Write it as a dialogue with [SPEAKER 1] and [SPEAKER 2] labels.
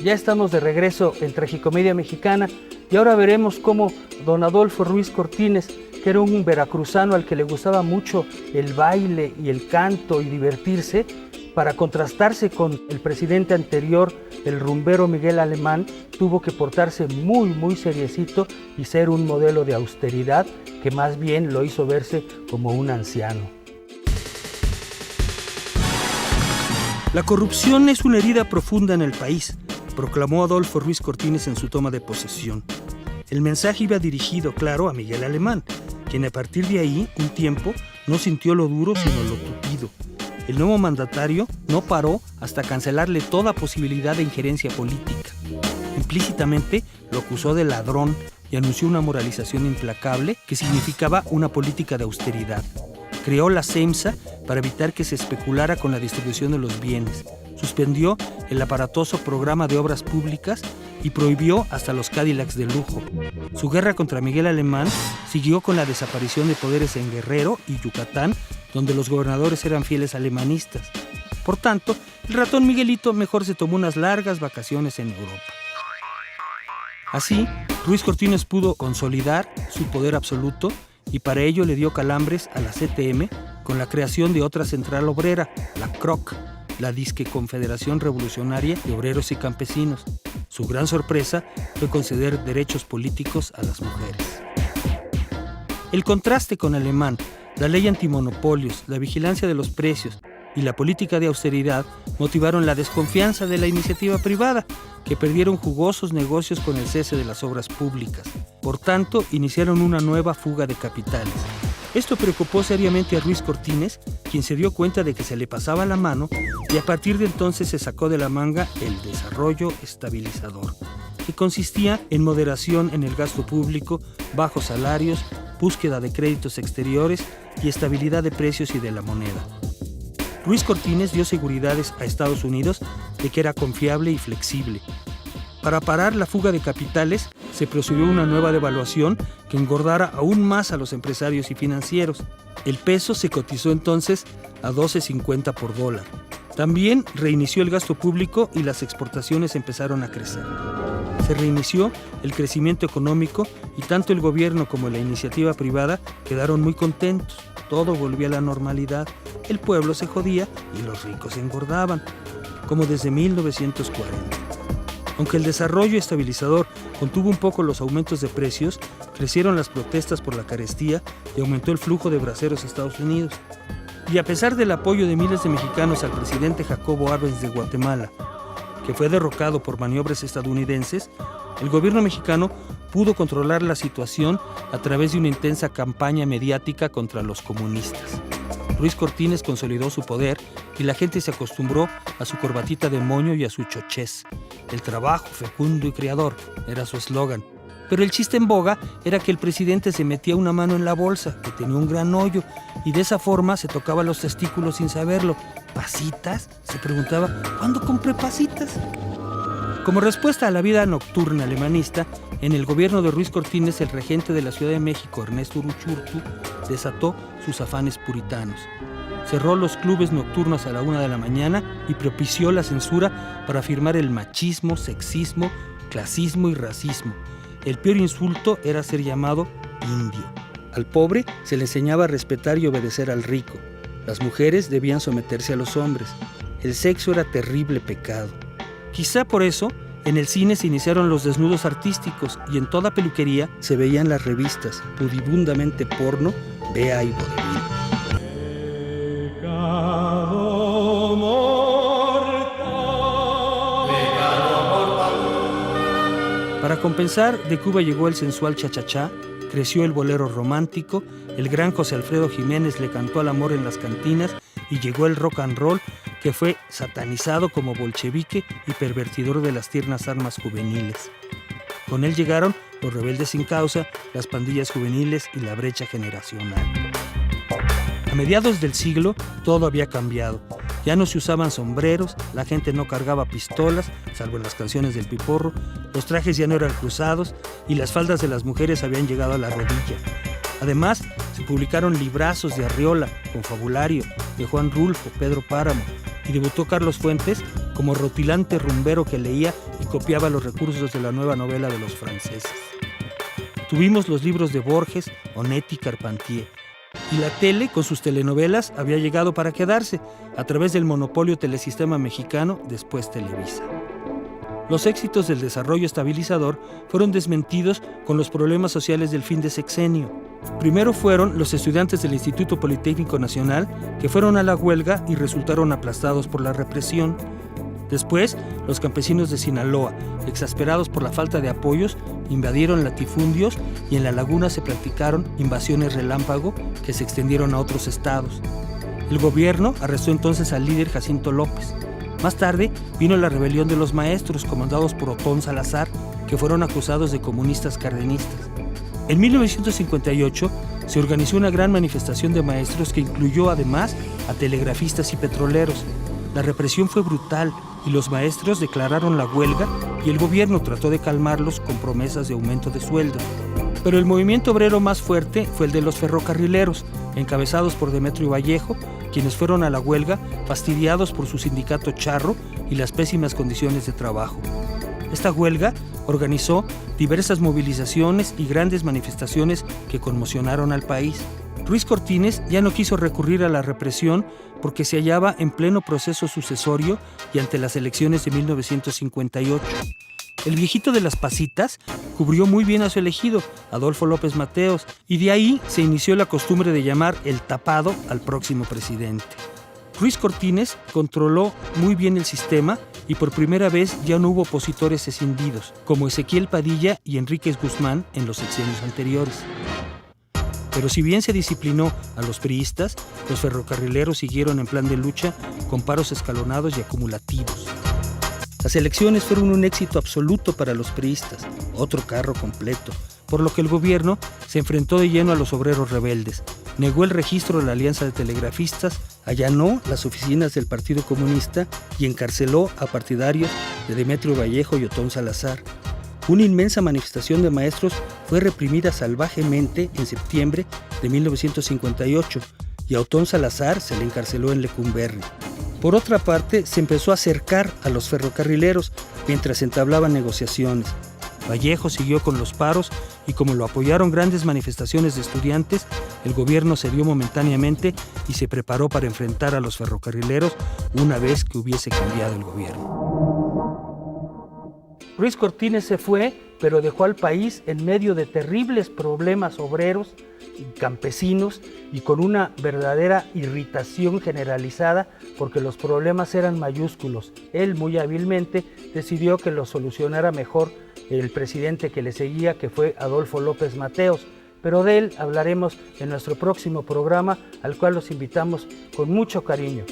[SPEAKER 1] Ya estamos de regreso en Tragicomedia Mexicana y ahora veremos cómo don Adolfo Ruiz Cortines, que era un veracruzano al que le gustaba mucho el baile y el canto y divertirse, para contrastarse con el presidente anterior, el rumbero Miguel Alemán, tuvo que portarse muy seriecito y ser un modelo de austeridad que más bien lo hizo verse como un anciano.
[SPEAKER 2] La corrupción es una herida profunda en el país, proclamó Adolfo Ruiz Cortines en su toma de posesión. El mensaje iba dirigido, claro, a Miguel Alemán, quien a partir de ahí, un tiempo, no sintió lo duro sino lo tupido. El nuevo mandatario no paró hasta cancelarle toda posibilidad de injerencia política. Implícitamente lo acusó de ladrón y anunció una moralización implacable que significaba una política de austeridad. Creó la CEMSA para evitar que se especulara con la distribución de los bienes. Suspendió el aparatoso programa de obras públicas y prohibió hasta los Cadillacs de lujo. Su guerra contra Miguel Alemán siguió con la desaparición de poderes en Guerrero y Yucatán, donde los gobernadores eran fieles alemanistas. Por tanto, el ratón Miguelito mejor se tomó unas largas vacaciones en Europa. Así, Ruiz Cortines pudo consolidar su poder absoluto y para ello le dio calambres a la CTM con la creación de otra central obrera, la CROC, la disque Confederación Revolucionaria de Obreros y Campesinos. Su gran sorpresa fue conceder derechos políticos a las mujeres. El contraste con Alemán, la ley antimonopolios, la vigilancia de los precios y la política de austeridad motivaron la desconfianza de la iniciativa privada, que perdieron jugosos negocios con el cese de las obras públicas. Por tanto, iniciaron una nueva fuga de capitales. Esto preocupó seriamente a Ruiz Cortines, quien se dio cuenta de que se le pasaba la mano y a partir de entonces se sacó de la manga el desarrollo estabilizador, que consistía en moderación en el gasto público, bajos salarios, búsqueda de créditos exteriores y estabilidad de precios y de la moneda. Ruiz Cortines dio seguridades a Estados Unidos de que era confiable y flexible. Para parar la fuga de capitales, se procedió una nueva devaluación que engordara aún más a los empresarios y financieros. El peso se cotizó entonces a 12.50 por dólar. También reinició el gasto público y las exportaciones empezaron a crecer. Se reinició el crecimiento económico y tanto el gobierno como la iniciativa privada quedaron muy contentos. Todo volvió a la normalidad. El pueblo se jodía y los ricos engordaban, como desde 1940. Aunque el desarrollo estabilizador contuvo un poco los aumentos de precios, crecieron las protestas por la carestía y aumentó el flujo de braceros a Estados Unidos. Y a pesar del apoyo de miles de mexicanos al presidente Jacobo Arbenz de Guatemala, que fue derrocado por maniobras estadounidenses, el gobierno mexicano pudo controlar la situación a través de una intensa campaña mediática contra los comunistas. Ruiz Cortines consolidó su poder y la gente se acostumbró a su corbatita de moño y a su chochez. El trabajo fecundo y creador era su eslogan. Pero el chiste en boga era que el presidente se metía una mano en la bolsa, que tenía un gran hoyo, y de esa forma se tocaba los testículos sin saberlo. ¿Pasitas?, se preguntaba. ¿Cuándo compré pasitas? Como respuesta a la vida nocturna alemanista, en el gobierno de Ruiz Cortines, el regente de la Ciudad de México, Ernesto Uruchurtu, desató sus afanes puritanos. Cerró los clubes nocturnos a la 1 de la mañana y propició la censura para afirmar el machismo, sexismo, clasismo y racismo. El peor insulto era ser llamado indio. Al pobre se le enseñaba a respetar y obedecer al rico. Las mujeres debían someterse a los hombres. El sexo era terrible pecado. Quizá por eso, en el cine se iniciaron los desnudos artísticos y en toda peluquería se veían las revistas, pudibundamente porno, Bea y Vodevil. Para compensar, de Cuba llegó el sensual cha-cha-cha, creció el bolero romántico, el gran José Alfredo Jiménez le cantó al amor en las cantinas y llegó el rock and roll, que fue satanizado como bolchevique y pervertidor de las tiernas armas juveniles. Con él llegaron los rebeldes sin causa, las pandillas juveniles y la brecha generacional. A mediados del siglo, todo había cambiado. Ya no se usaban sombreros, la gente no cargaba pistolas, salvo en las canciones del Piporro, los trajes ya no eran cruzados y las faldas de las mujeres habían llegado a la rodilla. Además, se publicaron librazos de Arriola, Confabulario, de Juan Rulfo, Pedro Páramo, y debutó Carlos Fuentes como rutilante rumbero que leía y copiaba los recursos de la nueva novela de los franceses. Tuvimos los libros de Borges, Onetti, Carpentier. Y la tele, con sus telenovelas, había llegado para quedarse, a través del monopolio Telesistema Mexicano, después Televisa. Los éxitos del desarrollo estabilizador fueron desmentidos con los problemas sociales del fin de sexenio. Primero fueron los estudiantes del Instituto Politécnico Nacional, que fueron a la huelga y resultaron aplastados por la represión. Después, los campesinos de Sinaloa, exasperados por la falta de apoyos, invadieron latifundios y en la laguna se practicaron invasiones relámpago que se extendieron a otros estados. El gobierno arrestó entonces al líder Jacinto López. Más tarde vino la rebelión de los maestros, comandados por Otón Salazar, que fueron acusados de comunistas cardenistas. En 1958 se organizó una gran manifestación de maestros que incluyó además a telegrafistas y petroleros. La represión fue brutal y los maestros declararon la huelga y el gobierno trató de calmarlos con promesas de aumento de sueldo. Pero el movimiento obrero más fuerte fue el de los ferrocarrileros, encabezados por Demetrio Vallejo, quienes fueron a la huelga fastidiados por su sindicato charro y las pésimas condiciones de trabajo. Esta huelga organizó diversas movilizaciones y grandes manifestaciones que conmocionaron al país. Ruiz Cortines ya no quiso recurrir a la represión porque se hallaba en pleno proceso sucesorio y ante las elecciones de 1958. El viejito de las pasitas cubrió muy bien a su elegido, Adolfo López Mateos, y de ahí se inició la costumbre de llamar el tapado al próximo presidente. Ruiz Cortines controló muy bien el sistema y por primera vez ya no hubo opositores escindidos, como Ezequiel Padilla y Enríquez Guzmán en los sexenios anteriores. Pero si bien se disciplinó a los priistas, los ferrocarrileros siguieron en plan de lucha con paros escalonados y acumulativos. Las elecciones fueron un éxito absoluto para los priistas, otro carro completo, por lo que el gobierno se enfrentó de lleno a los obreros rebeldes, negó el registro de la Alianza de Telegrafistas, allanó las oficinas del Partido Comunista y encarceló a partidarios de Demetrio Vallejo y Otón Salazar. Una inmensa manifestación de maestros fue reprimida salvajemente en septiembre de 1958 y a Otón Salazar se le encarceló en Lecumberri. Por otra parte, se empezó a acercar a los ferrocarrileros mientras entablaban negociaciones. Vallejo siguió con los paros y como lo apoyaron grandes manifestaciones de estudiantes, el gobierno cedió momentáneamente y se preparó para enfrentar a los ferrocarrileros una vez que hubiese cambiado el gobierno.
[SPEAKER 1] Ruiz Cortines se fue, pero dejó al país en medio de terribles problemas obreros y campesinos y con una verdadera irritación generalizada porque los problemas eran mayúsculos. Él muy hábilmente decidió que los solucionara mejor el presidente que le seguía, que fue Adolfo López Mateos, pero de él hablaremos en nuestro próximo programa, al cual los invitamos con mucho cariño.